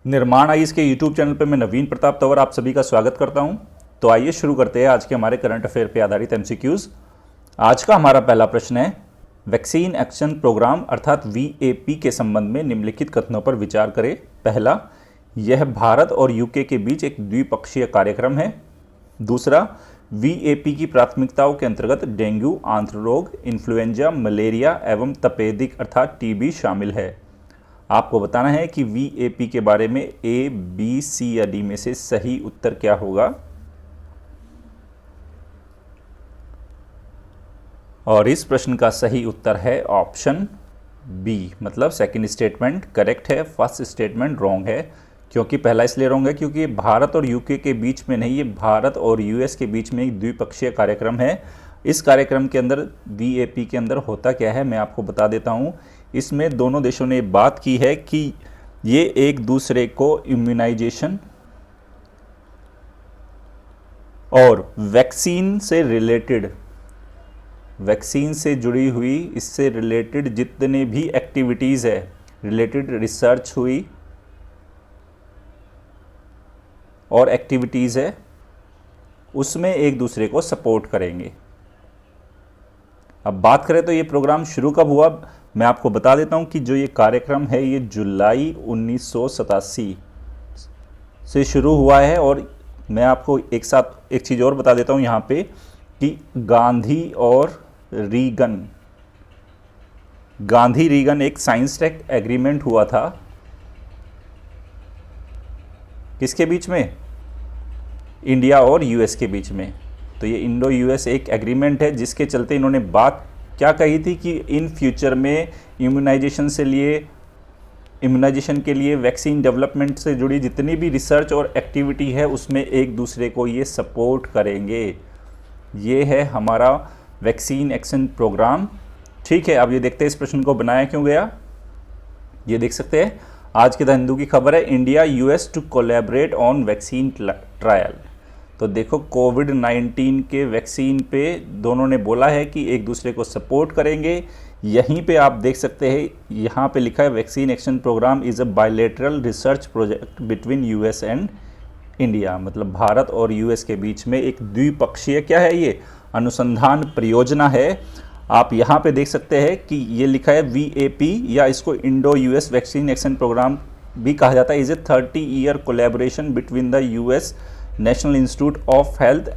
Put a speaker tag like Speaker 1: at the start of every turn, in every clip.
Speaker 1: निर्माण आइस के YouTube channel पर मैं नवीन प्रताप तंवर आप सभी का स्वागत करता हूं। तो आइए शुरू करते हैं आज के हमारे करंट अफेयर पे आधारित एमसीक्यूज। आज का हमारा पहला प्रश्न है, वैक्सीन एक्शन प्रोग्राम अर्थात वीएपी के संबंध में निम्नलिखित कथनों पर विचार करें। पहला, यह भारत और यूके के बीच एक द्विपक्षीय कार्यक्रम है। दूसरा, वीएपी की प्राथमिकताओं के अंतर्गत डेंगू, आंत्र रोग, इन्फ्लुएंजा, मलेरिया एवं तपेदिक अर्थात टीबी शामिल है। आपको बताना है कि वीएपी के बारे में ए, बी, सी या डी में से सही उत्तर क्या होगा। और इस प्रश्न का सही उत्तर है ऑप्शन बी, मतलब सेकंड स्टेटमेंट करेक्ट है, फर्स्ट स्टेटमेंट रॉन्ग है। क्योंकि पहला इसलिए रॉन्ग है क्योंकि भारत और यूके के बीच में नहीं, ये भारत और यूएस के बीच में एक द्विपक्षीय कार्यक्रम है। इस कार्यक्रम के अंदर वीएपी के अंदर होता क्या है मैं आपको बता देता हूँ। इसमें दोनों देशों ने बात की है कि ये एक दूसरे को इम्यूनाइजेशन और वैक्सीन से जुड़ी हुई, इससे रिलेटेड जितने भी एक्टिविटीज़ है, रिलेटेड रिसर्च हुई और एक्टिविटीज़ है, उसमें एक दूसरे को सपोर्ट करेंगे। अब बात करें तो ये प्रोग्राम शुरू कब हुआ, मैं आपको बता देता हूं कि जो ये कार्यक्रम है ये जुलाई 1987 से शुरू हुआ है। और मैं आपको एक साथ एक चीज़ और बता देता हूं यहाँ पे कि गांधी रीगन एक साइंस टेक एग्रीमेंट हुआ था। किसके बीच में? इंडिया और यूएस के बीच में। तो ये इंडो यूएस एक एग्रीमेंट है जिसके चलते इन्होंने बात क्या कही थी कि इन फ्यूचर में इम्यूनाइजेशन के लिए वैक्सीन डेवलपमेंट से जुड़ी जितनी भी रिसर्च और एक्टिविटी है उसमें एक दूसरे को ये सपोर्ट करेंगे। ये है हमारा वैक्सीन एक्शन प्रोग्राम। ठीक है, अब ये देखते हैं इस प्रश्न को बनाया क्यों गया। ये देख सकते हैं, आज के द हिंदू की खबर है, India US to collaborate on vaccine trial. तो देखो, कोविड-19 के वैक्सीन पे दोनों ने बोला है कि एक दूसरे को सपोर्ट करेंगे। यहीं पे आप देख सकते हैं, यहाँ पे लिखा है vaccine action programme is a bilateral research project between US and India. मतलब भारत और यूएस के बीच में एक द्विपक्षीय क्या है, ये अनुसंधान परियोजना है। आप यहाँ पे देख सकते हैं कि ये लिखा है वीएपी, या इसको Indo US vaccine action programme भी कहा जाता है। Is a 30-year collaboration between the US National Institute of Health,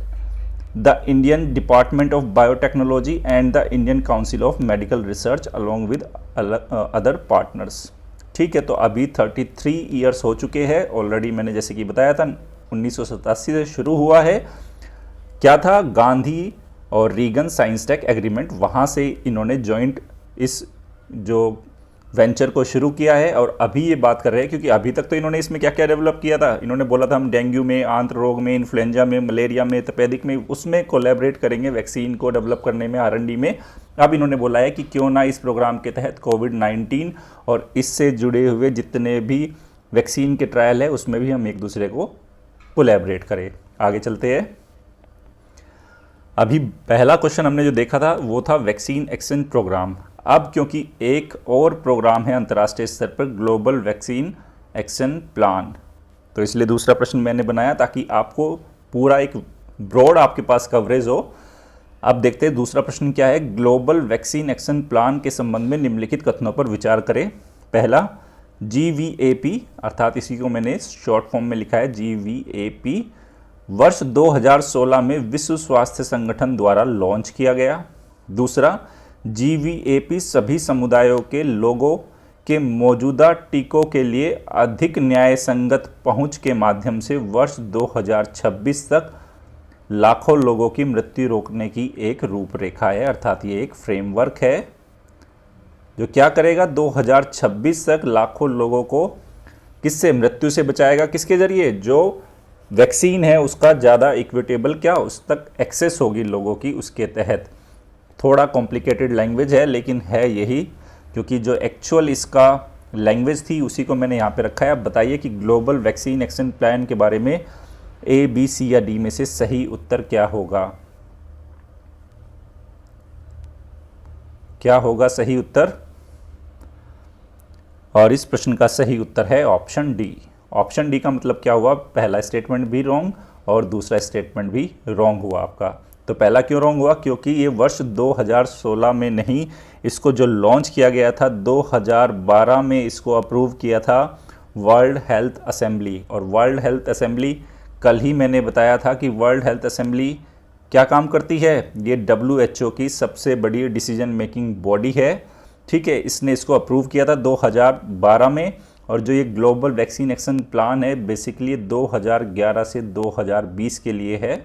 Speaker 1: the Indian Department of Biotechnology and the Indian Council of Medical Research along with other partners. ठीक है, तो अभी 33 years हो चुके हैं ऑलरेडी। मैंने जैसे कि बताया था 1987 से शुरू हुआ है। क्या था? गांधी और रीगन साइंस टेक एग्रीमेंट, वहाँ से इन्होंने जॉइंट इस जो वेंचर को शुरू किया है। और अभी ये बात कर रहे हैं क्योंकि अभी तक तो इन्होंने इसमें क्या क्या डेवलप किया था, इन्होंने बोला था हम डेंगू में, आंत्र रोग में, इन्फ्लुएंजा में, मलेरिया में, तपेदिक में, उसमें कोलैबोरेट करेंगे वैक्सीन को डेवलप करने में, R&D में। अब इन्होंने बोला है कि क्यों ना इस प्रोग्राम के तहत कोविड-19 और इससे जुड़े हुए जितने भी वैक्सीन के ट्रायल है उसमें भी हम एक दूसरे को कोलैबोरेट करें। आगे चलते हैं। अभी पहला क्वेश्चन हमने जो देखा था वो था वैक्सीन एक्शन प्रोग्राम। अब क्योंकि एक और प्रोग्राम है अंतर्राष्ट्रीय स्तर पर, ग्लोबल वैक्सीन एक्शन प्लान, तो इसलिए दूसरा प्रश्न मैंने बनाया ताकि आपको पूरा एक ब्रॉड आपके पास कवरेज हो। अब देखते हैं दूसरा प्रश्न क्या है। ग्लोबल वैक्सीन एक्शन प्लान के संबंध में निम्नलिखित कथनों पर विचार करें। पहला, GVAP अर्थात इसी को मैंने शॉर्ट फॉर्म में लिखा है GVAP, वर्ष 2016 में विश्व स्वास्थ्य संगठन द्वारा लॉन्च किया गया। दूसरा, GVAP सभी समुदायों के लोगों के मौजूदा टीकों के लिए अधिक न्यायसंगत पहुंच के माध्यम से वर्ष 2026 तक लाखों लोगों की मृत्यु रोकने की एक रूपरेखा है। अर्थात ये एक फ्रेमवर्क है जो क्या करेगा, 2026 तक लाखों लोगों को किससे, मृत्यु से बचाएगा। किसके जरिए? जो वैक्सीन है उसका ज़्यादा इक्विटेबल क्या, उस तक एक्सेस होगी लोगों की, उसके तहत। थोड़ा कॉम्प्लिकेटेड लैंग्वेज है लेकिन है यही, क्योंकि जो एक्चुअल इसका लैंग्वेज थी उसी को मैंने यहाँ पे रखा है। अब बताइए कि ग्लोबल वैक्सीन एक्शन प्लान के बारे में ए, बी, सी या डी में से सही उत्तर क्या होगा। क्या होगा सही उत्तर? और इस प्रश्न का सही उत्तर है ऑप्शन डी। ऑप्शन डी का मतलब क्या हुआ, पहला स्टेटमेंट भी रॉन्ग और दूसरा स्टेटमेंट भी रॉन्ग हुआ आपका। तो पहला क्यों रॉन्ग हुआ, क्योंकि ये वर्ष 2016 में नहीं, इसको जो लॉन्च किया गया था 2012 में इसको अप्रूव किया था वर्ल्ड हेल्थ असेंबली। और वर्ल्ड हेल्थ असेंबली, कल ही मैंने बताया था कि वर्ल्ड हेल्थ असेंबली क्या काम करती है, ये WHO की सबसे बड़ी डिसीजन मेकिंग बॉडी है। ठीक है, इसने इसको अप्रूव किया था 2012 में। और जो ये ग्लोबल वैक्सीन एक्शन प्लान है बेसिकली 2011 से 2020 के लिए है।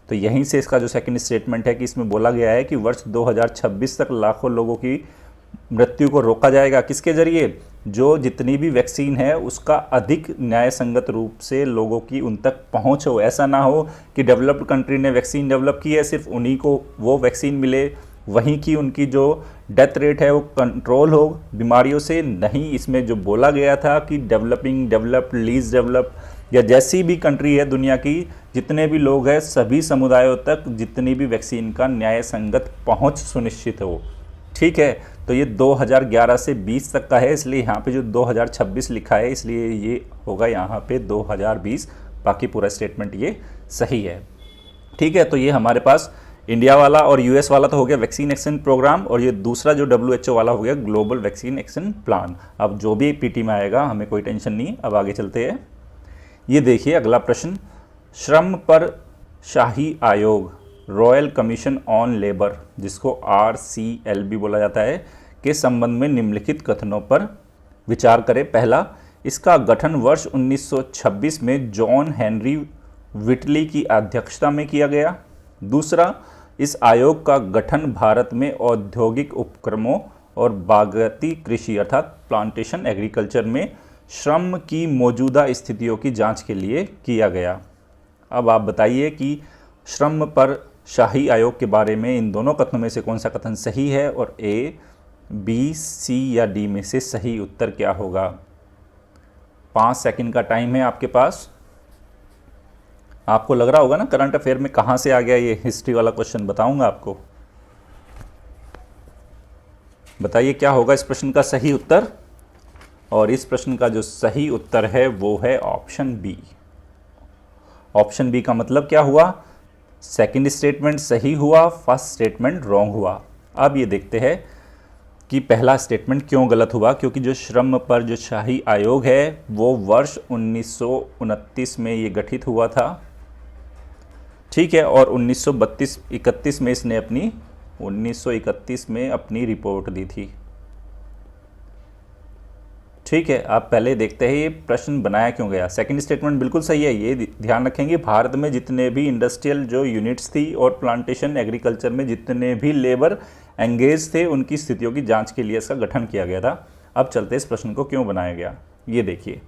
Speaker 1: तो यहीं से इसका जो सेकंड स्टेटमेंट है कि इसमें बोला गया है कि वर्ष 2026 तक लाखों लोगों की मृत्यु को रोका जाएगा। किसके जरिए, जो जितनी भी वैक्सीन है उसका अधिक न्याय संगत रूप से लोगों की उन तक पहुंच हो। ऐसा ना हो कि डेवलप्ड कंट्री ने वैक्सीन डेवलप की है, सिर्फ उन्हीं को वो वैक्सीन मिले, वहीं की उनकी जो डेथ रेट है वो कंट्रोल हो बीमारियों से। नहीं, इसमें जो बोला गया था कि डेवलपिंग, डेवलप्ड, लीस्ट डेवलप्ड या जैसी भी कंट्री है दुनिया की, जितने भी लोग हैं सभी समुदायों तक जितनी भी वैक्सीन का न्याय संगत पहुंच सुनिश्चित हो। ठीक है, तो ये 2011 से 20 तक का है, इसलिए यहाँ पे जो 2026 लिखा है इसलिए ये होगा यहाँ पे 2020। बाकी पूरा स्टेटमेंट ये सही है। ठीक है, तो ये हमारे पास इंडिया वाला और US वाला तो हो गया वैक्सीन एक्शन प्रोग्राम, और ये दूसरा जो WHO वाला हो गया ग्लोबल वैक्सीन एक्शन प्लान। अब जो भी PT में आएगा हमें कोई टेंशन नहीं। अब आगे चलते हैं। ये देखिए अगला प्रश्न, श्रम पर शाही आयोग रॉयल कमीशन ऑन लेबर, जिसको RCL भी बोला जाता है, के संबंध में निम्नलिखित कथनों पर विचार करें। पहला, इसका गठन वर्ष 1926 में जॉन हेनरी व्हिटली की अध्यक्षता में किया गया। दूसरा, इस आयोग का गठन भारत में औद्योगिक उपक्रमों और बागायती कृषि अर्थात प्लांटेशन एग्रीकल्चर में श्रम की मौजूदा स्थितियों की जांच के लिए किया गया। अब आप बताइए कि श्रम पर शाही आयोग के बारे में इन दोनों कथनों में से कौन सा कथन सही है, और A, B, C या D में से सही उत्तर क्या होगा। 5 सेकंड का टाइम है आपके पास। आपको लग रहा होगा ना करंट अफेयर में कहाँ से आ गया ये हिस्ट्री वाला क्वेश्चन, बताऊंगा आपको। बताइए क्या होगा इस प्रश्न का सही उत्तर। और इस प्रश्न का जो सही उत्तर है वो है ऑप्शन बी। ऑप्शन बी का मतलब क्या हुआ, सेकंड स्टेटमेंट सही हुआ, फर्स्ट स्टेटमेंट रॉन्ग हुआ। अब ये देखते हैं कि पहला स्टेटमेंट क्यों गलत हुआ, क्योंकि जो श्रम पर जो शाही आयोग है वो वर्ष 1929 में ये गठित हुआ था। ठीक है, और 1931 में इसने 1931 में अपनी रिपोर्ट दी थी। ठीक है, आप पहले देखते हैं ये प्रश्न बनाया क्यों गया। सेकंड स्टेटमेंट बिल्कुल सही है, ये ध्यान रखेंगे। भारत में जितने भी इंडस्ट्रियल जो यूनिट्स थी और प्लांटेशन एग्रीकल्चर में जितने भी लेबर एंगेज थे उनकी स्थितियों की जांच के लिए इसका गठन किया गया था। अब चलते इस प्रश्न को क्यों बनाया गया। ये देखिए,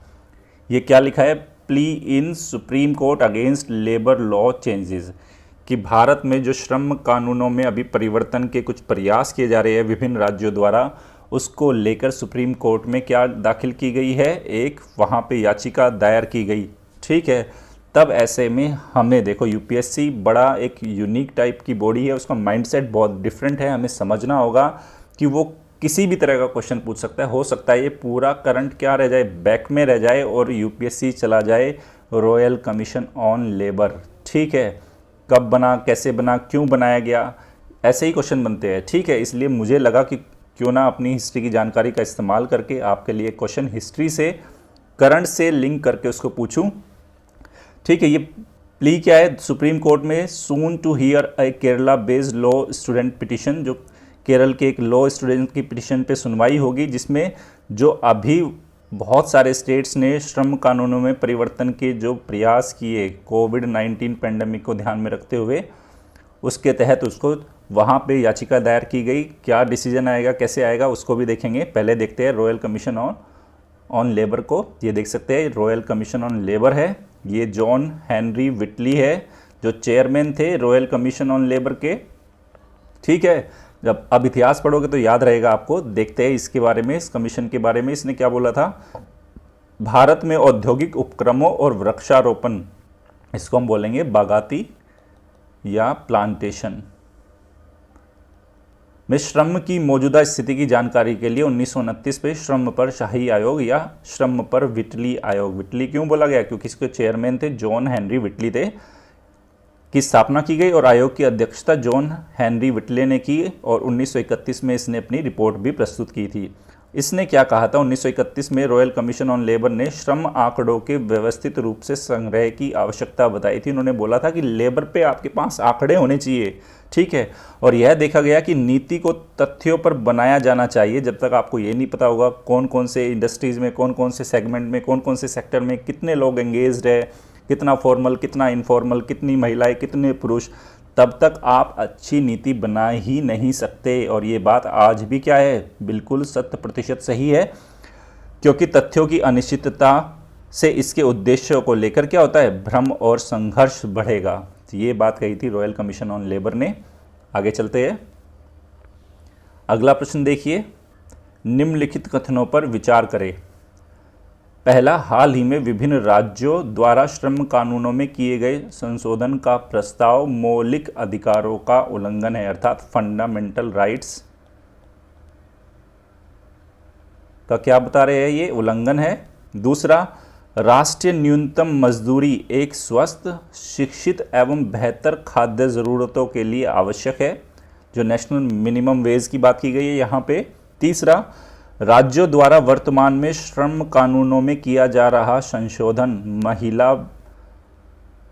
Speaker 1: ये क्या लिखा है, plea in Supreme Court against labour law changes, कि भारत में जो श्रम कानूनों में अभी परिवर्तन के कुछ प्रयास किए जा रहे हैं विभिन्न राज्यों द्वारा, उसको लेकर सुप्रीम कोर्ट में क्या दाखिल की गई है, एक वहाँ पे याचिका दायर की गई। ठीक है, तब ऐसे में हमें देखो UPSC बड़ा एक यूनिक टाइप की बॉडी है, उसका माइंडसेट बहुत डिफरेंट है। हमें समझना होगा कि वो किसी भी तरह का क्वेश्चन पूछ सकता है। हो सकता है ये पूरा करंट क्या रह जाए, बैक में रह जाए और UPSC चला जाए रॉयल कमीशन ऑन लेबर। ठीक है, कब बना, कैसे बना, क्यों बनाया गया, ऐसे ही क्वेश्चन बनते हैं। ठीक है, इसलिए मुझे लगा कि क्यों ना अपनी हिस्ट्री की जानकारी का इस्तेमाल करके आपके लिए क्वेश्चन हिस्ट्री से करंट से लिंक करके उसको पूछूं। ठीक है, ये प्ली क्या है, सुप्रीम कोर्ट में soon to hear a Kerala based law student petition, जो केरल के एक लॉ स्टूडेंट की पिटिशन पे सुनवाई होगी, जिसमें जो अभी बहुत सारे स्टेट्स ने श्रम कानूनों में परिवर्तन के जो प्रयास किए कोविड-19 पैंडेमिक को ध्यान में रखते हुए, उसके तहत उसको वहाँ पे याचिका दायर की गई। क्या डिसीजन आएगा, कैसे आएगा, उसको भी देखेंगे। पहले देखते हैं रॉयल कमीशन ऑन लेबर को। ये देख सकते हैं रॉयल कमीशन ऑन लेबर है, ये जॉन हेनरी व्हिटली है जो चेयरमैन थे रॉयल कमीशन ऑन लेबर के। ठीक है, जब अब इतिहास पढ़ोगे तो याद रहेगा आपको। देखते हैं इसके बारे में, इस कमीशन के बारे में इसने क्या बोला था। भारत में औद्योगिक उपक्रमों और वृक्षारोपण, इसको हम बोलेंगे बागाती या प्लांटेशन। में श्रम की मौजूदा स्थिति की जानकारी के लिए 1929 में श्रम पर शाही आयोग या श्रम पर विटली आयोग, विटली क्यों बोला गया, क्योंकि इसके चेयरमैन थे जॉन हेनरी विटली थे, की स्थापना की गई और आयोग की अध्यक्षता जॉन हेनरी विटले ने की और 1931 में इसने अपनी रिपोर्ट भी प्रस्तुत की थी। इसने क्या कहा था, 1931 में रॉयल कमीशन ऑन लेबर ने श्रम आंकड़ों के व्यवस्थित रूप से संग्रह की आवश्यकता बताई थी। उन्होंने बोला था कि लेबर पे आपके पास आंकड़े होने चाहिए, ठीक है, और यह देखा गया कि नीति को तथ्यों पर बनाया जाना चाहिए। जब तक आपको ये नहीं पता होगा कौन कौन से इंडस्ट्रीज़ में, कौन कौन से सेगमेंट में, कौन कौन से सेक्टर में कितने लोग एंगेज्ड है, कितना फॉर्मल, कितना इनफॉर्मल, कितनी महिलाएं, कितने पुरुष, तब तक आप अच्छी नीति बना ही नहीं सकते। और ये बात आज भी क्या है, बिल्कुल 100% सही है, क्योंकि तथ्यों की अनिश्चितता से इसके उद्देश्यों को लेकर क्या होता है, भ्रम और संघर्ष बढ़ेगा। तो ये बात कही थी रॉयल कमीशन ऑन लेबर ने। आगे चलते हैं, अगला प्रश्न देखिए, निम्नलिखित कथनों पर विचार करें। पहला, हाल ही में विभिन्न राज्यों द्वारा श्रम कानूनों में किए गए संशोधन का प्रस्ताव मौलिक अधिकारों का उल्लंघन है, अर्थात फंडामेंटल राइट्स का क्या बता रहे हैं, ये उल्लंघन है। दूसरा, राष्ट्रीय न्यूनतम मजदूरी एक स्वस्थ, शिक्षित एवं बेहतर खाद्य ज़रूरतों के लिए आवश्यक है, जो नेशनल मिनिमम वेज की बात की गई है यहाँ पे। तीसरा, राज्यों द्वारा वर्तमान में श्रम कानूनों में किया जा रहा संशोधन महिला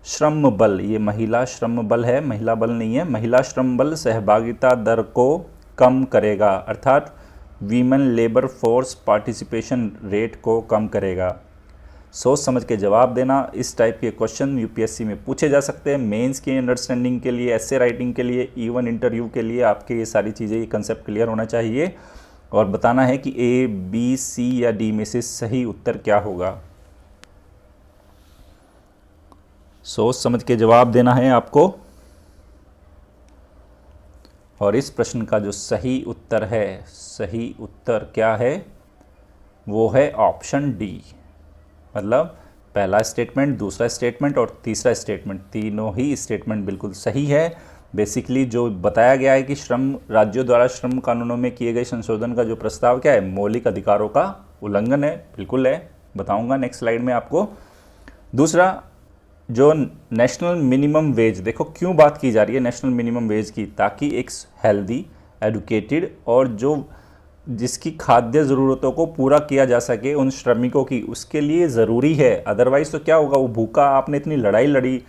Speaker 1: श्रम बल, ये महिला श्रम बल है, महिला बल नहीं है, महिला श्रम बल सहभागिता दर को कम करेगा, अर्थात women labour force participation rate को कम करेगा। सोच समझ के जवाब देना। इस टाइप के क्वेश्चन यूपीएससी में पूछे जा सकते हैं, मेंस की अंडरस्टैंडिंग के लिए, एसे राइटिंग के लिए, इवन इंटरव्यू के लिए आपके ये सारी चीज़ें, ये कंसेप्ट क्लियर होना चाहिए और बताना है कि ए, बी, सी या डी में से सही उत्तर क्या होगा। सोच समझ के जवाब देना है आपको। और इस प्रश्न का जो सही उत्तर है, सही उत्तर क्या है, वो है ऑप्शन डी। मतलब पहला स्टेटमेंट, दूसरा स्टेटमेंट और तीसरा स्टेटमेंट, तीनों ही स्टेटमेंट बिल्कुल सही है। बेसिकली जो बताया गया है कि श्रम राज्यों द्वारा श्रम कानूनों में किए गए संशोधन का जो प्रस्ताव क्या है, मौलिक अधिकारों का उल्लंघन है, बिल्कुल है, बताऊंगा नेक्स्ट स्लाइड में आपको। दूसरा, जो नेशनल मिनिमम वेज, देखो क्यों बात की जा रही है नेशनल मिनिमम वेज की, ताकि एक हेल्दी, एडुकेटेड और जो जिसकी खाद्य ज़रूरतों को पूरा किया जा सके उन श्रमिकों की, उसके लिए ज़रूरी है। अदरवाइज़ तो क्या होगा, वो भूखा, आपने इतनी लड़ाई लड़ी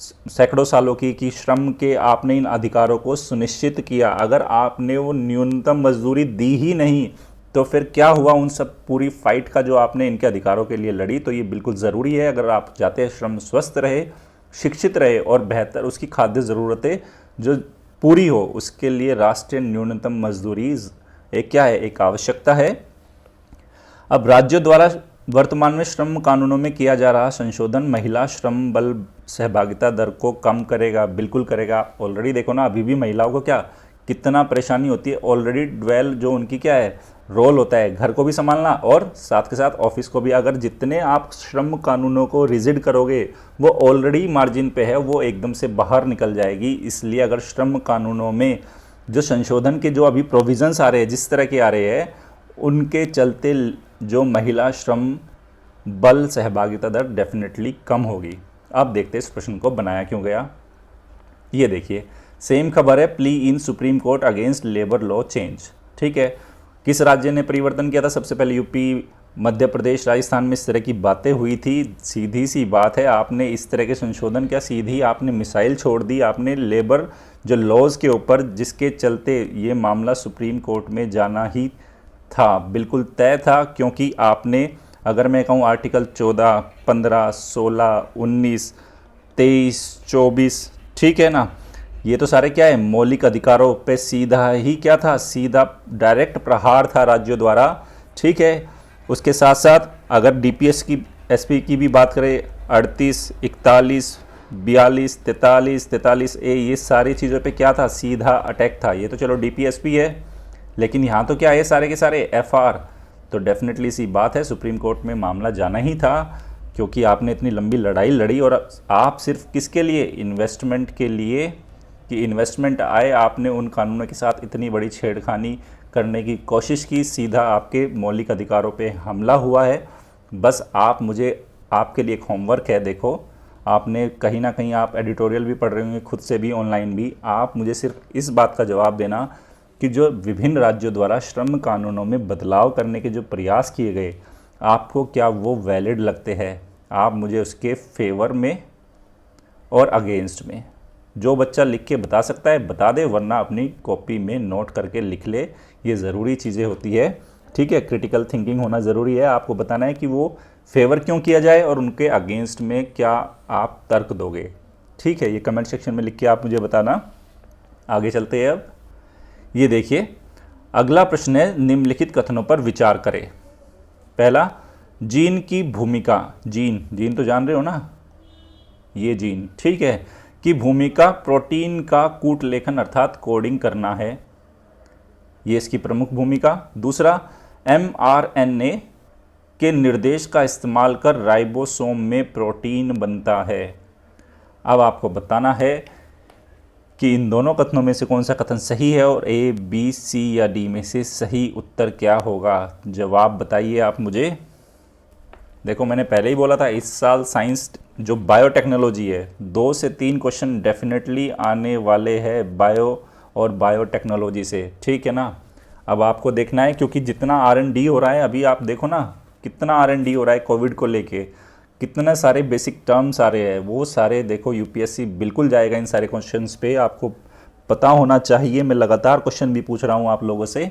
Speaker 1: सैकड़ों सालों की कि श्रम के आपने इन अधिकारों को सुनिश्चित किया, अगर आपने वो न्यूनतम मजदूरी दी ही नहीं तो फिर क्या हुआ, उन सब पूरी फाइट का जो आपने इनके अधिकारों के लिए लड़ी। तो ये बिल्कुल ज़रूरी है, अगर आप चाहते हैं श्रम स्वस्थ रहे, शिक्षित रहे और बेहतर उसकी खाद्य ज़रूरतें जो पूरी हो, उसके लिए राष्ट्रीय न्यूनतम मजदूरी एक क्या है, एक आवश्यकता है। अब राज्यों द्वारा वर्तमान में श्रम कानूनों में किया जा रहा संशोधन महिला श्रम बल सहभागिता दर को कम करेगा, बिल्कुल करेगा। ऑलरेडी देखो ना, अभी भी महिलाओं को क्या कितना परेशानी होती है, ऑलरेडी ट्वेल्व जो उनकी क्या है रोल होता है, घर को भी संभालना और साथ के साथ ऑफिस को भी। अगर जितने आप श्रम कानूनों को रिजिड करोगे, वो ऑलरेडी मार्जिन पे है, वो एकदम से बाहर निकल जाएगी। इसलिए अगर श्रम कानूनों में जो संशोधन के जो अभी प्रोविजंस आ रहे हैं, जिस तरह के आ रहे हैं, उनके चलते जो महिला श्रम बल सहभागिता दर डेफिनेटली कम होगी। अब देखते हैं इस प्रश्न को बनाया क्यों गया। ये देखिए, सेम खबर है, plea in Supreme Court against labour law change. ठीक है, किस राज्य ने परिवर्तन किया था? सबसे पहले यूपी, मध्य प्रदेश, राजस्थान में इस तरह की बातें हुई थी। सीधी सी बात है, आपने इस तरह के संशोधन क्या, सीधी आपने मिसाइल छोड़ दी, आपने लेबर जो लॉज के ऊपर, जिसके चलते ये मामला सुप्रीम कोर्ट में जाना ही था, बिल्कुल तय था। क्योंकि आपने, अगर मैं कहूँ आर्टिकल 14, 15, 16, 19, 23, 24, ठीक है ना, ये तो सारे क्या है, मौलिक अधिकारों पे सीधा ही क्या था, सीधा डायरेक्ट प्रहार था राज्यों द्वारा। ठीक है, उसके साथ साथ अगर डीपीएस की, एसपी की भी बात करें, 38, 41, 42, 43, 43A, ये सारी चीज़ों पे क्या था, सीधा अटैक था। ये तो चलो डीपीएसपी है, लेकिन यहाँ तो क्या है, सारे के सारे एफआर। तो डेफिनेटली सी बात है, सुप्रीम कोर्ट में मामला जाना ही था, क्योंकि आपने इतनी लंबी लड़ाई लड़ी और आप सिर्फ किसके लिए, इन्वेस्टमेंट के लिए कि इन्वेस्टमेंट आए, आपने उन कानूनों के साथ इतनी बड़ी छेड़खानी करने की कोशिश की, सीधा आपके मौलिक अधिकारों पे हमला हुआ है। बस आप मुझे, आपके लिए एक होमवर्क है, देखो आपने कहीं ना कहीं आप एडिटोरियल भी पढ़ रहे होंगे, खुद से भी ऑनलाइन भी, आप मुझे सिर्फ इस बात का जवाब देना कि जो विभिन्न राज्यों द्वारा श्रम कानूनों में बदलाव करने के जो प्रयास किए गए, आपको क्या वो वैलिड लगते हैं। आप मुझे उसके फेवर में और अगेंस्ट में, जो बच्चा लिख के बता सकता है बता दे, वरना अपनी कॉपी में नोट करके लिख ले। ये ज़रूरी चीज़ें होती है, ठीक है। क्रिटिकल थिंकिंग होना ज़रूरी है। आपको बताना है कि वो फेवर क्यों किया जाए और उनके अगेंस्ट में क्या आप तर्क दोगे, ठीक है। ये कमेंट सेक्शन में लिख के आप मुझे बताना। आगे चलते हैं। अब ये देखिए, अगला प्रश्न है, निम्नलिखित कथनों पर विचार करें। पहला, जीन की भूमिका, जीन तो जान रहे हो ना, ये जीन, ठीक है, की भूमिका प्रोटीन का कूट लेखन अर्थात कोडिंग करना है, ये इसकी प्रमुख भूमिका। दूसरा, mRNA के निर्देश का इस्तेमाल कर राइबोसोम में प्रोटीन बनता है। अब आपको बताना है कि इन दोनों कथनों में से कौन सा कथन सही है और A, B, C या D में से सही उत्तर क्या होगा। जवाब बताइए आप मुझे। देखो मैंने पहले ही बोला था, इस साल साइंस जो बायोटेक्नोलॉजी है, 2 से 3 क्वेश्चन डेफिनेटली आने वाले हैं बायो और बायोटेक्नोलॉजी से, ठीक है ना। अब आपको देखना है, क्योंकि जितना R&D हो रहा है, अभी आप देखो ना कितना R&D हो रहा है कोविड को लेके, कितने सारे बेसिक टर्म्स आ रहे हैं, वो सारे देखो यूपीएससी बिल्कुल जाएगा इन सारे क्वेश्चंस पे, आपको पता होना चाहिए। मैं लगातार क्वेश्चन भी पूछ रहा हूँ आप लोगों से,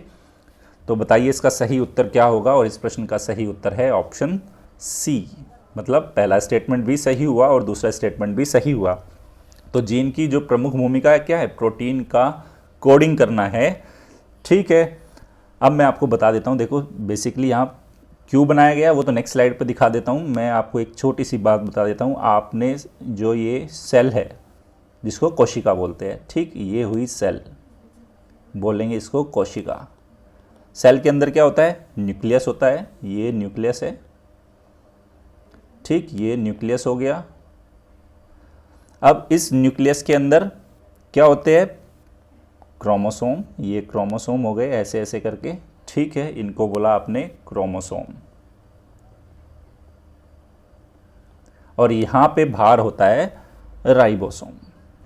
Speaker 1: तो बताइए इसका सही उत्तर क्या होगा। और इस प्रश्न का सही उत्तर है ऑप्शन सी, मतलब पहला स्टेटमेंट भी सही हुआ और दूसरा स्टेटमेंट भी सही हुआ। तो जीन की जो प्रमुख भूमिका है क्या है, प्रोटीन का कोडिंग करना है, ठीक है। अब मैं आपको बता देता हूँ, देखो बेसिकली यहाँ क्यों बनाया गया वो तो नेक्स्ट स्लाइड पर दिखा देता हूँ। मैं आपको एक छोटी सी बात बता देता हूँ। आपने जो ये सेल है जिसको कोशिका बोलते हैं, ठीक, ये हुई सेल, बोलेंगे इसको कोशिका। सेल के अंदर क्या होता है, न्यूक्लियस होता है, ये न्यूक्लियस है, ठीक, ये न्यूक्लियस हो गया। अब इस न्यूक्लियस के अंदर क्या होते हैं, क्रोमोसोम, ये क्रोमोसोम हो गए ऐसे ऐसे करके, ठीक है, इनको बोला आपने क्रोमोसोम। और यहां पे भार होता है राइबोसोम,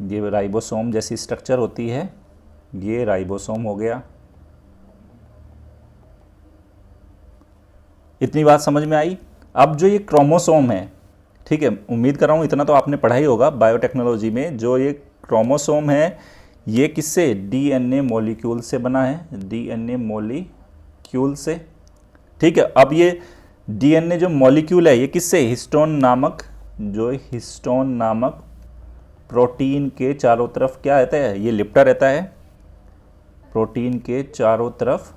Speaker 1: ये राइबोसोम जैसी स्ट्रक्चर होती है, ये राइबोसोम हो गया। इतनी बात समझ में आई। अब जो ये क्रोमोसोम है, ठीक है, उम्मीद कर रहा हूं इतना तो आपने पढ़ा ही होगा बायोटेक्नोलॉजी में। जो ये क्रोमोसोम है ये किससे, डीएनए मॉलिक्यूल से बना है, डीएनए मॉलिक्यूल से, ठीक है। अब ये डीएनए जो मॉलिक्यूल है ये किससे, हिस्टोन नामक, जो हिस्टोन नामक प्रोटीन के चारों तरफ क्या रहता है, ये लिपटा रहता है, प्रोटीन के चारों तरफ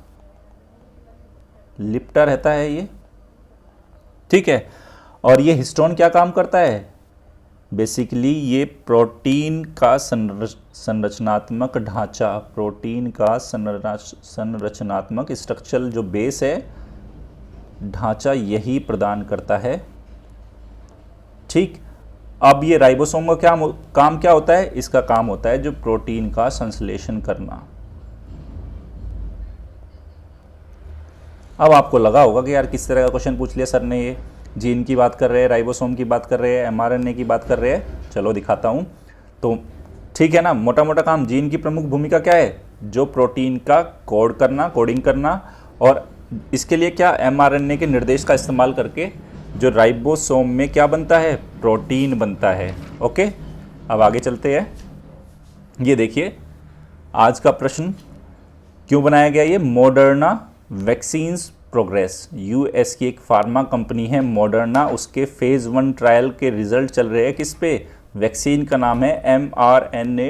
Speaker 1: लिपटा रहता है ये, ठीक है। और ये हिस्टोन क्या काम करता है, बेसिकली ये प्रोटीन का संरचनात्मक ढांचा, प्रोटीन का संरचनात्मक स्ट्रक्चरल जो बेस है, ढांचा यही प्रदान करता है, ठीक। अब ये राइबोसोम का काम क्या होता है, इसका काम होता है जो प्रोटीन का संश्लेषण करना। अब आपको लगा होगा कि यार किस तरह का क्वेश्चन पूछ लिया सर ने, ये जीन की बात कर रहे हैं, राइबोसोम की बात कर रहे हैं, एमआरएनए की बात कर रहे हैं। चलो दिखाता हूं, तो ठीक है ना, मोटा मोटा काम, जीन की प्रमुख भूमिका क्या है, जो प्रोटीन का कोड करना, कोडिंग करना, और इसके लिए क्या, एमआरएनए के निर्देश का इस्तेमाल करके जो राइबोसोम में क्या बनता है, प्रोटीन बनता है। ओके, अब आगे चलते हैं। ये देखिए आज का प्रश्न क्यों बनाया गया, ये मॉडर्ना वैक्सीन्स प्रोग्रेस, यूएस की एक फार्मा कंपनी है मॉडर्ना, उसके फेज़ 1 ट्रायल के रिजल्ट चल रहे हैं किस पे, वैक्सीन का नाम है mRNA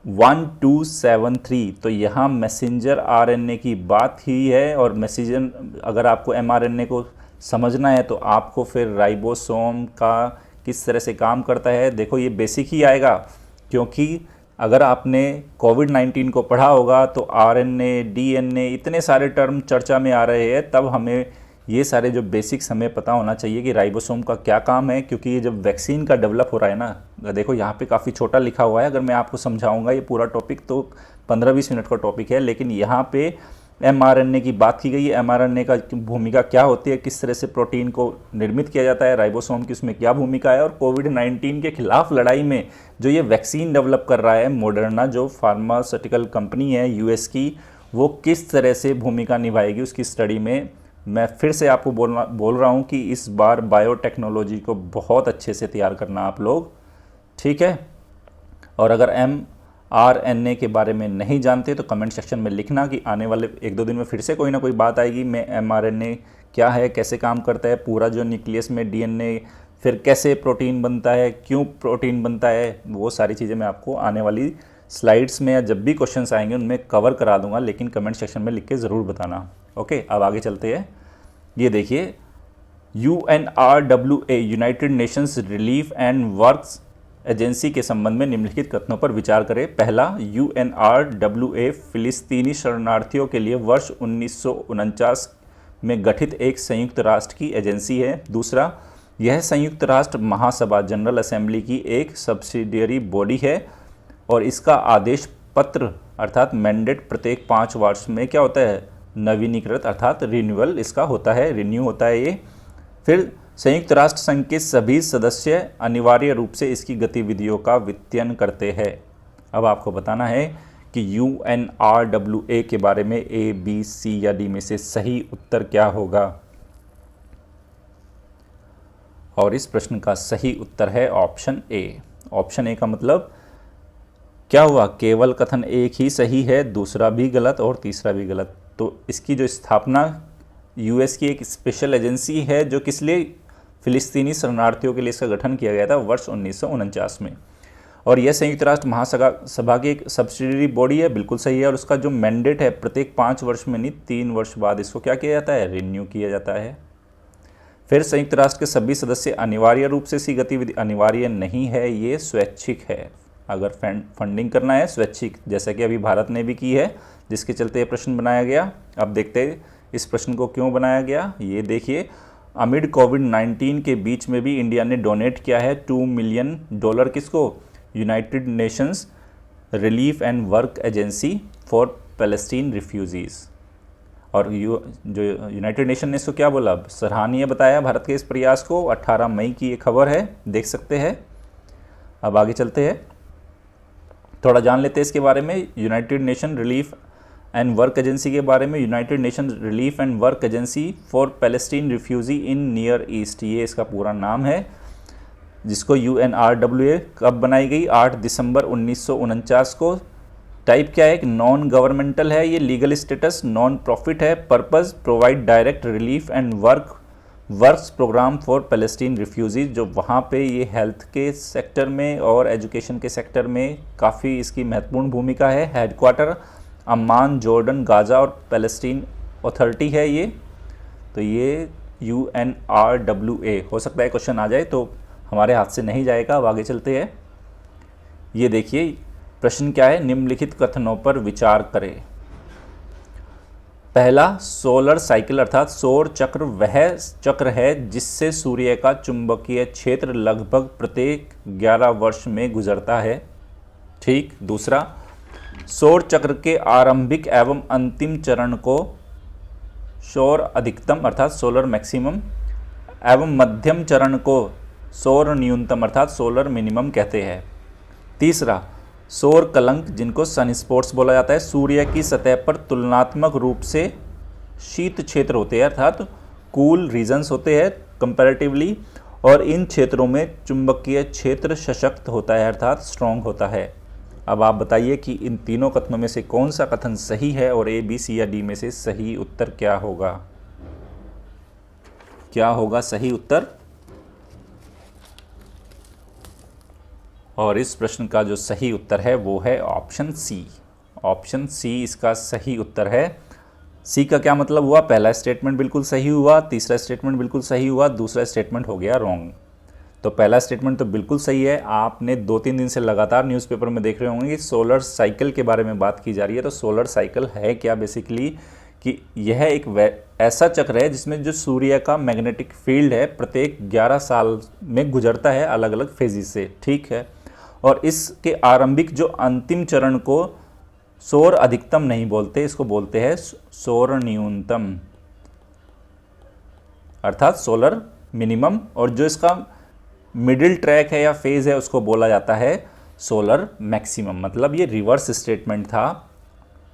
Speaker 1: 1273। तो यहाँ मैसेंजर आरएनए की बात ही है, और मैसेंजर, अगर आपको mRNA को समझना है तो आपको फिर राइबोसोम का किस तरह से काम करता है, देखो ये बेसिक ही आएगा, क्योंकि अगर आपने कोविड-19 को पढ़ा होगा तो आरएनए, डीएनए, इतने सारे टर्म चर्चा में आ रहे हैं, तब हमें ये सारे जो बेसिक्स हमें पता होना चाहिए कि राइबोसोम का क्या काम है, क्योंकि ये जब वैक्सीन का डेवलप हो रहा है ना, देखो यहाँ पे काफ़ी छोटा लिखा हुआ है, अगर मैं आपको समझाऊंगा ये पूरा टॉपिक तो 15-20 मिनट का टॉपिक है, लेकिन यहाँ पे mRNA की बात की गई है। mRNA का भूमिका क्या होती है, किस तरह से प्रोटीन को निर्मित किया जाता है, राइबोसोम की उसमें क्या भूमिका है, और कोविड-19 के खिलाफ लड़ाई में जो ये वैक्सीन डेवलप कर रहा है मॉडर्ना, जो फार्मास्यूटिकल कंपनी है यूएस की, वो किस तरह से भूमिका निभाएगी उसकी स्टडी में। मैं फिर से आपको बोल रहा हूँ कि इस बार बायोटेक्नोलॉजी को बहुत अच्छे से तैयार करना आप लोग, ठीक है। और अगर mRNA के बारे में नहीं जानते तो कमेंट सेक्शन में लिखना कि आने वाले 1-2 दिन में फिर से कोई ना कोई बात आएगी। मैं mRNA क्या है, कैसे काम करता है, पूरा जो न्यूक्लियस में DNA, फिर कैसे प्रोटीन बनता है, क्यों प्रोटीन बनता है, वो सारी चीज़ें मैं आपको आने वाली स्लाइड्स में या जब भी क्वेश्चंस आएंगे उनमें कवर करा दूंगा, लेकिन कमेंट सेक्शन में लिख के ज़रूर बताना। ओके, अब आगे चलते हैं। ये देखिए, UNRWA United Nations relief and works agency के संबंध में निम्नलिखित कथनों पर विचार करें। पहला, UNRWA फिलिस्तीनी शरणार्थियों के लिए वर्ष 1949 में गठित एक संयुक्त राष्ट्र की एजेंसी है। दूसरा, यह संयुक्त राष्ट्र महासभा जनरल असेंबली की एक सब्सिडियरी बॉडी है और इसका आदेश पत्र अर्थात मैंडेट प्रत्येक 5 वर्ष में क्या होता है, नवीनीकृत अर्थात रिन्यूअल इसका होता है, रिन्यू होता है ये। फिर संयुक्त राष्ट्र संघ के सभी सदस्य अनिवार्य रूप से इसकी गतिविधियों का वित्तीयन करते हैं। अब आपको बताना है कि UNRWA के बारे में A, B, C या D में से सही उत्तर क्या होगा। और इस प्रश्न का सही उत्तर है ऑप्शन A। ऑप्शन A का मतलब क्या हुआ, केवल कथन एक ही सही है, दूसरा भी गलत और तीसरा भी गलत। तो इसकी जो स्थापना यूएस की एक स्पेशल एजेंसी है जो किस लिए, फिलिस्तीनी शरणार्थियों के लिए इसका गठन किया गया था वर्ष 1949 में, और यह संयुक्त राष्ट्र महासभा की एक सब्सिडियरी बॉडी है, बिल्कुल सही है। और उसका जो मैंडेट है प्रत्येक 5 वर्ष में नहीं 3 वर्ष बाद इसको क्या किया जाता है, रिन्यू किया जाता है। फिर संयुक्त राष्ट्र के सभी सदस्य अनिवार्य रूप से इसकी गतिविधि, अनिवार्य नहीं है, ये स्वैच्छिक है। अगर फंडिंग करना है स्वैच्छिक, जैसा कि अभी भारत ने भी की है, जिसके चलते ये प्रश्न बनाया गया। अब देखते हैं इस प्रश्न को क्यों बनाया गया। ये देखिए, अमिड कोविड-19 के बीच में भी इंडिया ने डोनेट किया है $2 मिलियन किसको, United Nations relief and work agency for Palestine refugees. और जो यूनाइटेड नेशन ने इसको क्या बोला, सराहनीय बताया भारत के इस प्रयास को। 18 मई की ये खबर है, देख सकते हैं। अब आगे चलते हैं, थोड़ा जान लेते हैं इसके बारे में। United nation relief and work agency के बारे में, United nation relief and work agency for Palestine refugee in near east, ये इसका पूरा नाम है, जिसको UNRWA कब बनाई गई, 8 दिसंबर 1949 को। टाइप क्या है, एक नॉन गवर्नमेंटल है, ये लीगल स्टेटस नॉन प्रॉफिट है। Purpose, provide direct relief and works programme for Palestine refugees, जो वहाँ पे ये हेल्थ के सेक्टर में और एजुकेशन के सेक्टर में काफ़ी इसकी महत्वपूर्ण भूमिका है। हेडक्वार्टर अम्मान, जॉर्डन, गाज़ा और पैलेस्टीन अथॉरिटी है ये। तो ये UNRWA, हो सकता है क्वेश्चन आ जाए तो हमारे हाथ से नहीं जाएगा। अब आगे चलते हैं। ये देखिए प्रश्न क्या है, निम्नलिखित कथनों पर विचार करें। पहला, सोलर साइकिल अर्थात सौर चक्र वह चक्र है जिससे सूर्य का चुंबकीय क्षेत्र लगभग प्रत्येक 11 वर्ष में गुजरता है, ठीक। दूसरा, सौर चक्र के आरंभिक एवं अंतिम चरण को सौर अधिकतम अर्थात सोलर मैक्सिमम एवं मध्यम चरण को सौर न्यूनतम अर्थात सोलर मिनिमम कहते हैं। तीसरा, सौर कलंक जिनको सन स्पॉट्स बोला जाता है, सूर्य की सतह पर तुलनात्मक रूप से शीत क्षेत्र होते हैं अर्थात कूल रीजन्स होते हैं कंपैरेटिवली, और इन क्षेत्रों में चुंबकीय क्षेत्र सशक्त होता है अर्थात स्ट्रॉन्ग होता है। अब आप बताइए कि इन तीनों कथनों में से कौन सा कथन सही है और A, B, C या D में से सही उत्तर क्या होगा। क्या होगा सही उत्तर। और इस प्रश्न का जो सही उत्तर है वो है ऑप्शन C। ऑप्शन C इसका सही उत्तर है। C का क्या मतलब हुआ, पहला स्टेटमेंट बिल्कुल सही हुआ, तीसरा स्टेटमेंट बिल्कुल सही हुआ, दूसरा स्टेटमेंट हो गया रॉन्ग। तो पहला स्टेटमेंट तो बिल्कुल सही है। आपने 2-3 दिन से लगातार न्यूज़पेपर में देख रहे होंगे कि सोलर साइकिल के बारे में बात की जा रही है। तो सोलर साइकिल है क्या, बेसिकली कि यह एक ऐसा चक्र है जिसमें जो सूर्य का मैग्नेटिक फील्ड है प्रत्येक 11 साल में गुजरता है अलग अलग फेजेस से, ठीक है। और इसके आरंभिक जो अंतिम चरण को सौर अधिकतम नहीं बोलते, इसको बोलते हैं सौर न्यूनतम, अर्थात सोलर मिनिमम। और जो इसका मिडिल ट्रैक है या फेज है उसको बोला जाता है सोलर मैक्सिमम। मतलब ये रिवर्स स्टेटमेंट था,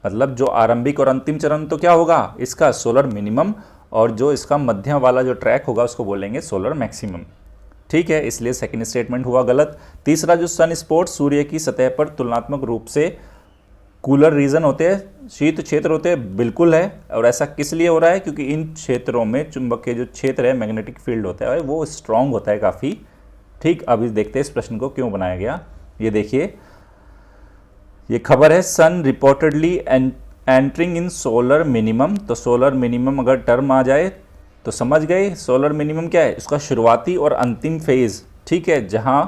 Speaker 1: मतलब जो आरंभिक और अंतिम चरण तो क्या होगा इसका सोलर मिनिमम, और जो इसका मध्यम वाला जो ट्रैक होगा उसको बोलेंगे सोलर मैक्सिमम, ठीक है। इसलिए सेकंड स्टेटमेंट हुआ गलत। तीसरा, जो सन स्पॉट सूर्य की सतह पर तुलनात्मक रूप से कूलर रीजन होते हैं, शीत क्षेत्र होते हैं, बिल्कुल है। और ऐसा किस लिए हो रहा है, क्योंकि इन क्षेत्रों में चुंबक के जो क्षेत्र है मैग्नेटिक फील्ड होता है वो स्ट्रांग होता है काफ़ी, ठीक। अब इस देखते हैं इस प्रश्न को क्यों बनाया गया। ये देखिए, ये खबर है sun reportedly entering in solar minimum. तो सोलर मिनिमम अगर टर्म आ जाए तो समझ गए सोलर मिनिमम क्या है, उसका शुरुआती और अंतिम फेज, ठीक है। जहां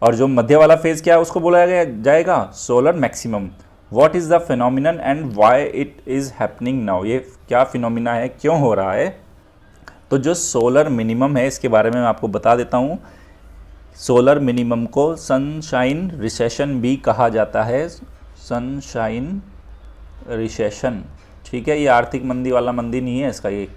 Speaker 1: और जो मध्य वाला फेज क्या है उसको बोला जाएगा solar maximum. What is the phenomenon and why it is happening now, ये क्या फिनोमिना है, क्यों हो रहा है। तो जो सोलर मिनिमम है इसके बारे में मैं आपको बता देता हूँ। सोलर मिनिमम को सनशाइन रिसेशन भी कहा जाता है, सनशाइन रिसेशन, ठीक है। ये आर्थिक मंदी वाला मंदी नहीं है इसका, ये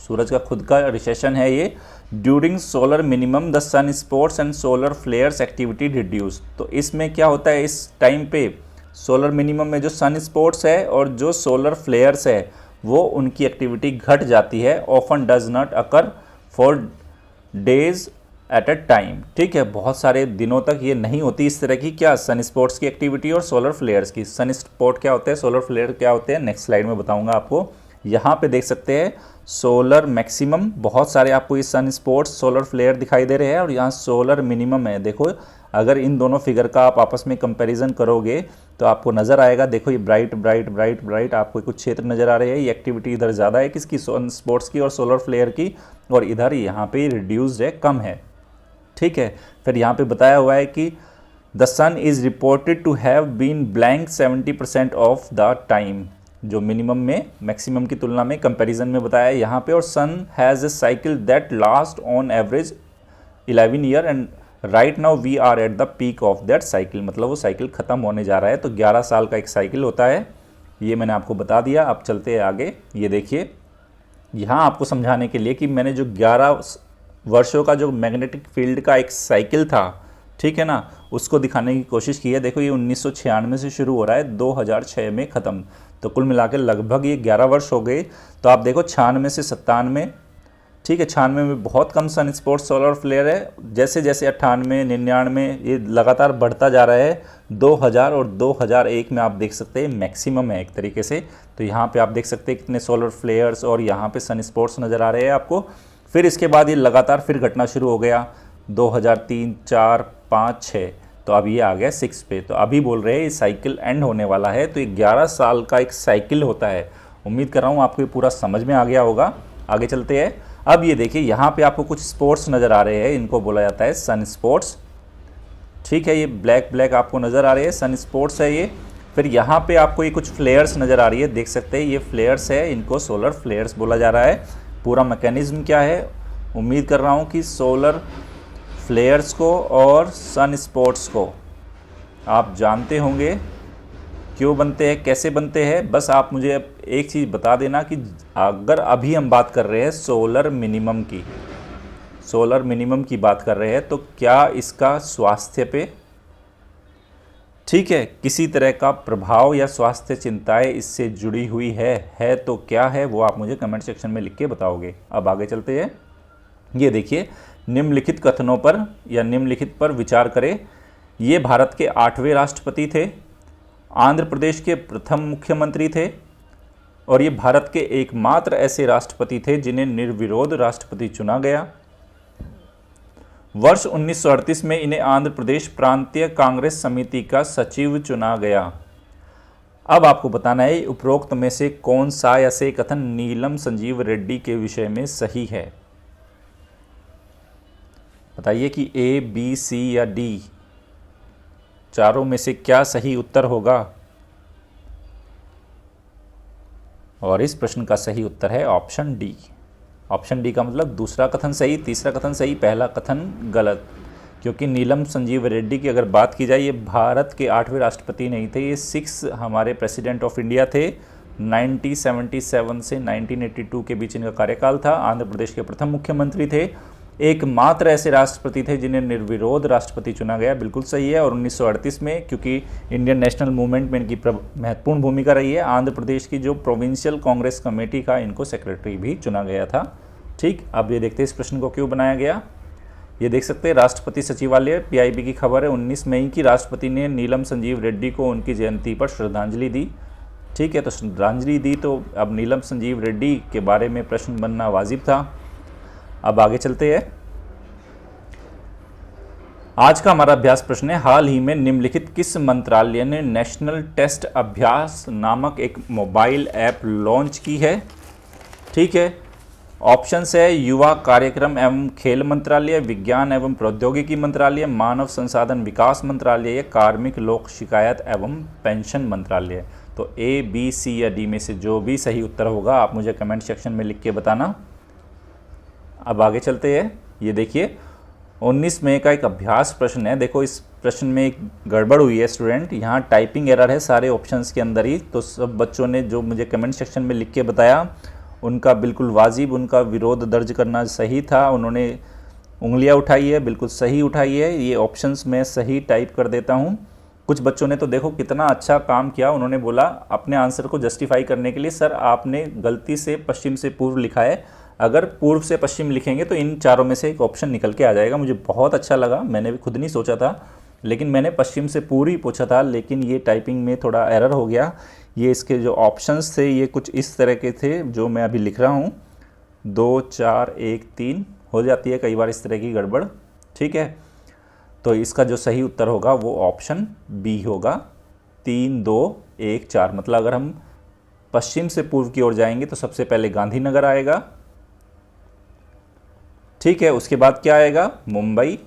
Speaker 1: सूरज का खुद का रिसेशन है ये। During solar minimum the sun spots and solar flares activity reduce. तो इसमें क्या होता है, इस टाइम पे सोलर मिनिमम में जो सन स्पॉट्स है और जो सोलर फ्लेयर्स है वो उनकी एक्टिविटी घट जाती है। Often does not occur for days at a time, ठीक है। बहुत सारे दिनों तक ये नहीं होती इस तरह की क्या सन स्पॉट्स की एक्टिविटी और सोलर फ्लेयर्स की। सन स्पॉट क्या होते हैं, सोलर फ्लेयर क्या होते हैं, नेक्स्ट स्लाइड में बताऊंगा आपको। यहाँ पे देख सकते हैं सोलर मैक्सिमम, बहुत सारे आपको ये सन स्पॉट्स सोलर फ्लेयर दिखाई दे रहे हैं, और यहाँ सोलर मिनिमम है। देखो अगर इन दोनों फिगर का आप आपस में कंपैरिजन करोगे तो आपको नज़र आएगा, देखो ये ब्राइट ब्राइट ब्राइट ब्राइट आपको कुछ क्षेत्र नज़र आ रहे हैं, ये एक्टिविटी इधर ज़्यादा है किसकी, सन स्पॉट्स की और सोलर फ्लेयर की, और इधर यहाँ पे रिड्यूस्ड है, कम है, ठीक है। फिर यहाँ पे बताया हुआ है कि the sun is reported to have been blank 70% of the time, जो मिनिमम में मैक्सिमम की तुलना में कंपैरिजन में बताया है यहाँ पे। और sun has a cycle that last on average 11 year and right now we are at the peak of that cycle. मतलब वो साइकिल ख़त्म होने जा रहा है, तो 11 साल का एक साइकिल होता है, ये मैंने आपको बता दिया। अब चलते हैं आगे। ये देखिए यहाँ आपको समझाने के लिए कि मैंने जो 11 वर्षों का जो मैग्नेटिक फील्ड का एक साइकिल था, ठीक है ना, उसको दिखाने की कोशिश की है। देखो ये 1996 से शुरू हो रहा है, 2006 में ख़त्म, तो कुल मिला के लगभग ये 11 वर्ष हो गए। तो आप देखो 96 से 97, ठीक है, 96 में बहुत कम सन स्पॉट्स सोलर फ्लेयर है, जैसे जैसे 98, 99 ये लगातार बढ़ता जा रहा है। 2000 और 2001 में आप देख सकते हैं मैक्सिमम है एक तरीके से। तो यहाँ पे आप देख सकते हैं कितने सोलर फ्लेयर्स और यहाँ पे सन स्पॉट्स नज़र आ रहे हैं आपको। फिर इसके बाद ये लगातार फिर घटना शुरू हो गया 2003, 4, 5, 6, तो अब ये आ गया 6 पे। तो अभी बोल रहे हैं ये साइकिल एंड होने वाला है। तो ये 11 साल का एक साइकिल होता है। उम्मीद कर रहा हूँ आपको ये पूरा समझ में आ गया होगा। आगे चलते हैं। अब ये देखिए यहाँ पे आपको कुछ स्पॉट्स नज़र आ रहे हैं, इनको बोला जाता है सन स्पॉट्स, ठीक है। ये ब्लैक ब्लैक आपको नज़र आ रहे हैं, सन स्पॉट्स है ये। फिर यहाँ पे आपको ये कुछ फ्लेयर्स नज़र आ रही है, देख सकते हैं ये फ्लेयर्स है, इनको सोलर फ्लेयर्स बोला जा रहा है। पूरा मैकेनिज्म क्या है, उम्मीद कर रहा हूँ कि सोलर फ्लेयर्स को और सन स्पॉट्स को आप जानते होंगे क्यों बनते हैं, कैसे बनते हैं। बस आप मुझे अब एक चीज़ बता देना कि अगर अभी हम बात कर रहे हैं सोलर मिनिमम की बात कर रहे हैं, तो क्या इसका स्वास्थ्य पे, ठीक है, किसी तरह का प्रभाव या स्वास्थ्य चिंताएं इससे जुड़ी हुई है तो क्या है वो आप मुझे कमेंट सेक्शन में लिख के बताओगे। अब आगे चलते हैं। ये देखिए निम्नलिखित कथनों पर या निम्नलिखित पर विचार करें। ये भारत के 8वें राष्ट्रपति थे, आंध्र प्रदेश के प्रथम मुख्यमंत्री थे, और ये भारत के एकमात्र ऐसे राष्ट्रपति थे जिन्हें निर्विरोध राष्ट्रपति चुना गया। वर्ष 1938 में इन्हें आंध्र प्रदेश प्रांतीय कांग्रेस समिति का सचिव चुना गया। अब आपको बताना है उपरोक्त में से कौन सा ऐसे कथन नीलम संजीव रेड्डी के विषय में सही है। बताइए कि ए, बी, सी या डी, चारों में से क्या सही उत्तर होगा। और इस प्रश्न का सही उत्तर है ऑप्शन डी। ऑप्शन डी का मतलब दूसरा कथन सही, तीसरा कथन सही, पहला कथन गलत। क्योंकि नीलम संजीव रेड्डी की अगर बात की जाए, ये भारत के 8वें राष्ट्रपति नहीं थे, ये 6 हमारे प्रेसिडेंट ऑफ इंडिया थे। 1977 से 1982 के बीच इनका कार्यकाल था। आंध्र प्रदेश के प्रथम मुख्यमंत्री थे। एकमात्र ऐसे राष्ट्रपति थे जिन्हें निर्विरोध राष्ट्रपति चुना गया, बिल्कुल सही है। और 1938 में, क्योंकि इंडियन नेशनल मूवमेंट में इनकी महत्वपूर्ण भूमिका रही है, आंध्र प्रदेश की जो प्रोविंशियल कांग्रेस कमेटी का इनको सेक्रेटरी भी चुना गया था। ठीक, अब ये देखते हैं इस प्रश्न को क्यों बनाया गया। ये देख सकते हैं राष्ट्रपति सचिवालय, पीआईबी की खबर है, 19 मई की राष्ट्रपति ने नीलम संजीव रेड्डी को उनकी जयंती पर श्रद्धांजलि दी। ठीक है, तो श्रद्धांजलि दी, तो अब नीलम संजीव रेड्डी के बारे में प्रश्न बनना वाजिब था। अब आगे चलते हैं। आज का हमारा अभ्यास प्रश्न है, हाल ही में निम्नलिखित किस मंत्रालय ने नेशनल टेस्ट अभ्यास नामक एक मोबाइल ऐप लॉन्च की है। ठीक है, ऑप्शंस है युवा कार्यक्रम एवं खेल मंत्रालय, विज्ञान एवं प्रौद्योगिकी मंत्रालय, मानव संसाधन विकास मंत्रालय, कार्मिक लोक शिकायत एवं पेंशन मंत्रालय। तो ए, बी, सी या डी में से जो भी सही उत्तर होगा आप मुझे कमेंट सेक्शन में लिख के बताना। अब आगे चलते हैं। ये देखिए 19 मई का एक अभ्यास प्रश्न है। देखो इस प्रश्न में एक गड़बड़ हुई है स्टूडेंट, यहाँ टाइपिंग एरर है सारे ऑप्शंस के अंदर ही। तो सब बच्चों ने जो मुझे कमेंट सेक्शन में लिख के बताया उनका बिल्कुल वाजिब, उनका विरोध दर्ज करना सही था। उन्होंने उंगलियां उठाई है, बिल्कुल सही उठाई है। ये ऑप्शंस मैं सही टाइप कर देता हूँ। कुछ बच्चों ने तो देखो कितना अच्छा काम किया, उन्होंने बोला अपने आंसर को जस्टिफाई करने के लिए, सर आपने गलती से पश्चिम से पूर्व लिखा है, अगर पूर्व से पश्चिम लिखेंगे तो इन चारों में से एक ऑप्शन निकल के आ जाएगा। मुझे बहुत अच्छा लगा, मैंने भी खुद नहीं सोचा था, लेकिन मैंने पश्चिम से पूर्व ही पूछा था, लेकिन ये टाइपिंग में थोड़ा एरर हो गया। ये इसके जो ऑप्शंस थे ये कुछ इस तरह के थे जो मैं अभी लिख रहा हूँ, 2 4 1 3 हो जाती है कई बार इस तरह की गड़बड़। ठीक है, तो इसका जो सही उत्तर होगा वो ऑप्शन बी होगा, 3 2 1 4। मतलब अगर हम पश्चिम से पूर्व की ओर जाएंगे तो सबसे पहले गांधीनगर आएगा। ठीक है, उसके बाद क्या आएगा, मुंबई,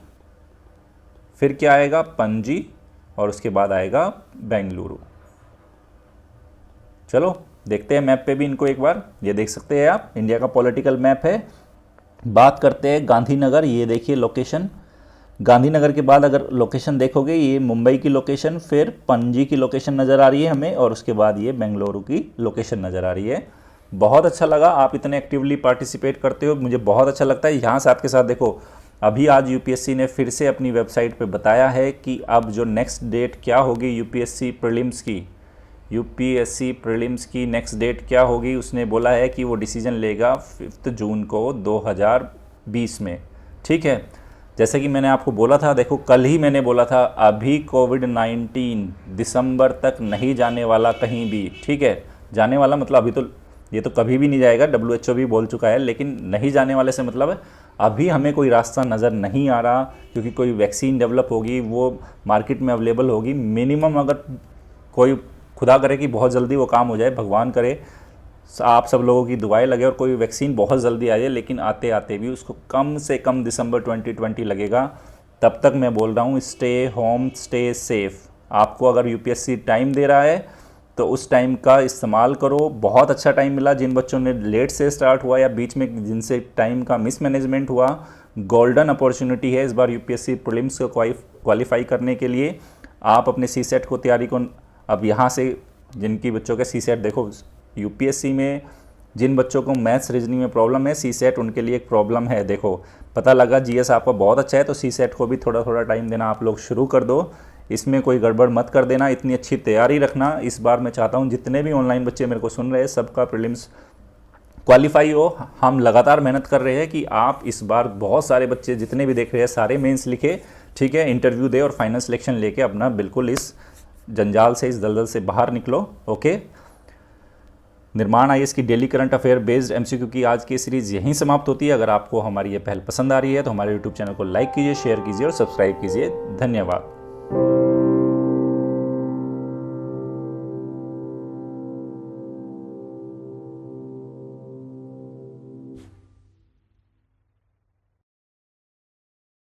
Speaker 1: फिर क्या आएगा, पणजी, और उसके बाद आएगा बेंगलुरु। चलो देखते हैं मैप पे भी इनको एक बार। ये देख सकते हैं आप, इंडिया का पॉलिटिकल मैप है। बात करते हैं गांधीनगर। ये देखिए लोकेशन, गांधीनगर के बाद अगर लोकेशन देखोगे ये मुंबई की लोकेशन, फिर पणजी की लोकेशन नज़र आ रही है हमें, और उसके बाद ये बेंगलुरु की लोकेशन नज़र आ रही है। बहुत अच्छा लगा, आप इतने एक्टिवली पार्टिसिपेट करते हो, मुझे बहुत अच्छा लगता है। यहाँ साथ के साथ देखो अभी आज यूपीएससी ने फिर से अपनी वेबसाइट पे बताया है कि अब जो नेक्स्ट डेट क्या होगी यूपीएससी प्रीलिम्स की नेक्स्ट डेट क्या होगी, उसने बोला है कि वो डिसीजन लेगा 5 जून को 2020 में। ठीक है, जैसे कि मैंने आपको बोला था, देखो कल ही मैंने बोला था अभी कोविड-19 दिसंबर तक नहीं जाने वाला कहीं भी। ठीक है, जाने वाला मतलब अभी तो ये तो कभी भी नहीं जाएगा, WHO भी बोल चुका है, लेकिन नहीं जाने वाले से मतलब अभी हमें कोई रास्ता नज़र नहीं आ रहा, क्योंकि कोई वैक्सीन डेवलप होगी, वो मार्केट में अवेलेबल होगी। मिनिमम अगर कोई खुदा करे कि बहुत जल्दी वो काम हो जाए, भगवान करे, आप सब लोगों की दुआएं लगे और कोई वैक्सीन बहुत जल्दी आ जाए, लेकिन आते आते भी उसको कम से कम दिसंबर 2020 लगेगा। तब तक मैं बोल रहा हूँ स्टे होम, स्टे सेफ। आपको अगर यूपीएससी टाइम दे रहा है तो उस टाइम का इस्तेमाल करो। बहुत अच्छा टाइम मिला जिन बच्चों ने लेट से स्टार्ट हुआ या बीच में जिनसे टाइम का मिसमैनेजमेंट हुआ, गोल्डन अपॉर्चुनिटी है इस बार यूपीएससी प्रीलिम्स को क्वालिफाई करने के लिए। आप अपने सीसेट को तैयारी को अब यहाँ से, जिनकी बच्चों के सीसेट देखो यूपीएससी में जिन बच्चों को मैथ्स रीजनिंग में प्रॉब्लम है, सीसेट उनके लिए एक प्रॉब्लम है। देखो पता लगा जीएस आपका बहुत अच्छा है तो सीसेट को भी थोड़ा थोड़ा टाइम देना आप लोग शुरू कर दो, इसमें कोई गड़बड़ मत कर देना, इतनी अच्छी तैयारी रखना। इस बार मैं चाहता हूँ जितने भी ऑनलाइन बच्चे मेरे को सुन रहे हैं सबका प्रीलिम्स क्वालिफाई हो। हम लगातार मेहनत कर रहे हैं कि आप इस बार बहुत सारे बच्चे जितने भी देख रहे हैं सारे मेंस लिखे, ठीक है, इंटरव्यू दे और फाइनल सिलेक्शन लेके अपना बिल्कुल इस जंजाल से, इस दलदल से बाहर निकलो। ओके, निर्माण आईएएस की daily current affair based MCQ की आज की सीरीज़ यहीं समाप्त होती है। अगर आपको हमारी ये पहल पसंद आ रही है तो हमारे यूट्यूब चैनल को लाइक कीजिए, शेयर कीजिए और सब्सक्राइब कीजिए। धन्यवाद।